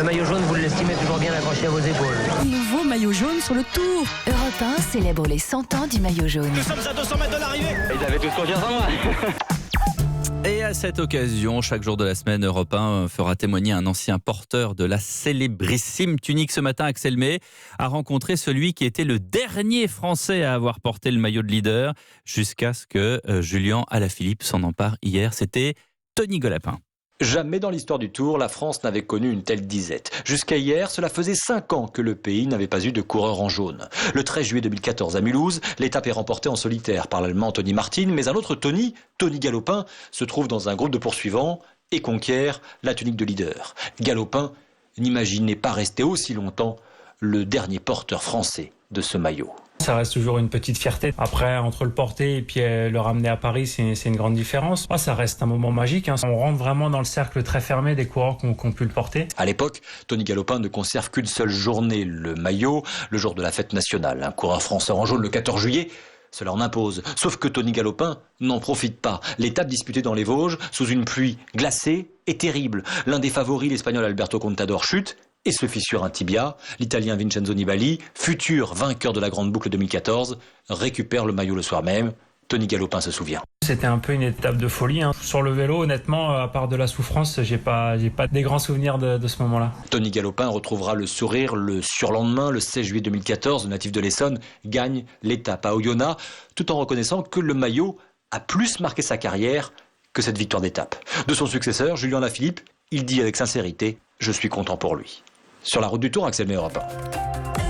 Le maillot jaune, vous l'estimez toujours bien accroché à vos épaules. Nouveau maillot jaune sur le Tour. Europe 1 célèbre les 100 ans du maillot jaune. Nous sommes à 200 mètres de l'arrivée. Ils avaient tous confiance en moi. Et à cette occasion, chaque jour de la semaine, Europe 1 fera témoigner un ancien porteur de la célébrissime tunique. Ce matin, Axel May a rencontré celui qui était le dernier Français à avoir porté le maillot de leader jusqu'à ce que Julian Alaphilippe s'en empare hier. C'était Tony Golapin. Jamais dans l'histoire du Tour, la France n'avait connu une telle disette. Jusqu'à hier, cela faisait 5 ans que le pays n'avait pas eu de coureur en jaune. Le 13 juillet 2014 à Mulhouse, l'étape est remportée en solitaire par l'Allemand Tony Martin, mais un autre Tony Galopin, se trouve dans un groupe de poursuivants et conquiert la tunique de leader. Galopin n'imaginait pas rester aussi longtemps le dernier porteur français de ce maillot. Ça reste toujours une petite fierté. Après, entre le porter et puis le ramener à Paris, c'est une grande différence. Ça reste un moment magique. On rentre vraiment dans le cercle très fermé des coureurs qui ont pu le porter. À l'époque, Tony Galopin ne conserve qu'une seule journée, le maillot, le jour de la fête nationale. Un coureur français en jaune le 14 juillet, cela en impose. Sauf que Tony Galopin n'en profite pas. L'étape disputée dans les Vosges, sous une pluie glacée, est terrible. L'un des favoris, l'Espagnol Alberto Contador, chute et se fissure un tibia. L'Italien Vincenzo Nibali, futur vainqueur de la Grande Boucle 2014, récupère le maillot le soir même. Tony Galopin se souvient. C'était un peu une étape de folie. Sur le vélo, honnêtement, à part de la souffrance, j'ai pas des grands souvenirs de ce moment-là. Tony Galopin retrouvera le sourire le surlendemain, le 16 juillet 2014. Le natif de l'Essonne gagne l'étape à Oyonnax, tout en reconnaissant que le maillot a plus marqué sa carrière que cette victoire d'étape. De son successeur, Julian Alaphilippe, il dit avec sincérité « Je suis content pour lui ». Sur la route du Tour, Axel May, Europe 1.